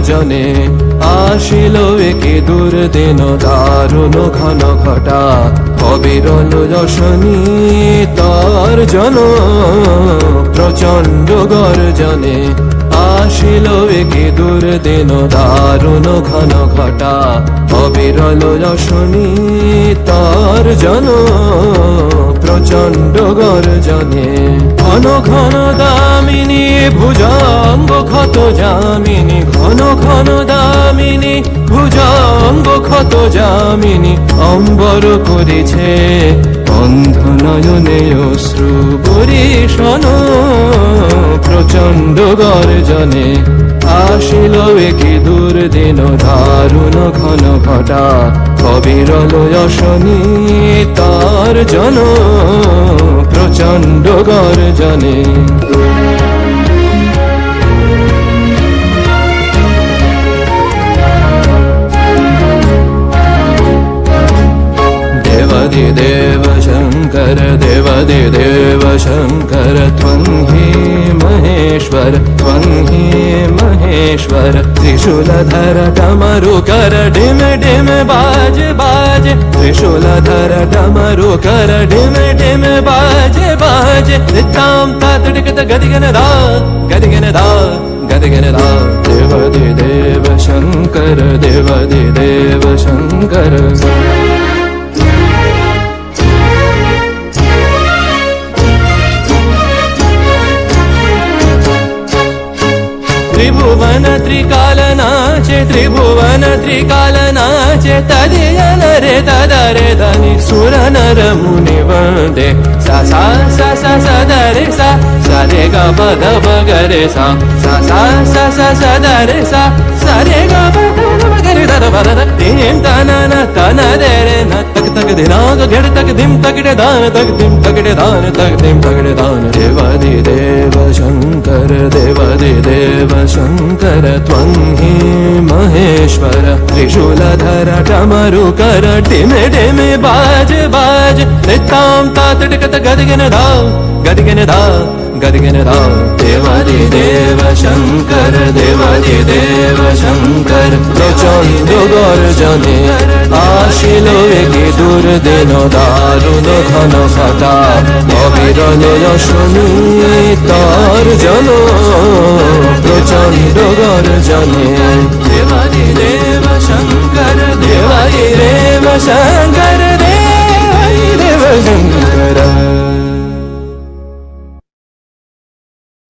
গর্জনে আসিল একে দুর্দিন দারুণ ঘন ঘটা অবিরল যশনী তর্জন প্রচণ্ড গর্জনে আসিল একে দুর্দিন দারুণ ঘন ঘটা অবিরল যশনী তর্জন প্রচণ্ড গর্জনে ঘন ঘন দামিনী ভুজঙ্গ ক্ষত যামিনী ঘন ঘন দামিনী ভুজঙ্গ ক্ষত যামিনী অম্বর করেছে অন্ধ নয়নে অশ্রু বরিশন প্রচণ্ড গর্জনে আসিল একে দুর্দিন দারুণ ঘন ঘটা অবিরল যশনী তর্জন প্রচণ্ড গর্জনে देव शंकर देव शंकर त्वं हि महेश्वर त्वं हि महेश्वर त्रिशूलधर डमरुकर डिम डिम बाज बाज त्रिशूलधर डमरुकर डिम डिम बाज बाज ताम तातडिकत गदिगन दा गदिगन दा गदिगन दा देव शंकर देव शंकर त्रिभुवन त्रिकालनाचे त्रिभुवन त्रिकालनाचे तदियन रे तदरे धनि सुर नर मुनि वन्दे सा सा सा सा सा द रे सा सा रे ग प द प ग रे सा सा सा सा सा सा द रे सा सा रे ग प द प ग रे द प द तीन तन न तन दे रे न तक तक दिनाग घेड़ तक दिम तक रे दान तक दिम तक रे दान तक दिम तक रे दान देव शंकर देव शंकर त्वं हि महेश्वर त्रिशूलधर डमरुकर डिम डिम बाज बाज ताम तातडिकत गदिगन दा गदिगन दा गदिगन दा देव शंकर देव शंकर प्रचण्ड गर्जने आशिल एके दुर्दिन दारुण घन घटा अविरल यशनी तर्जन प्रचण्ड गर्जने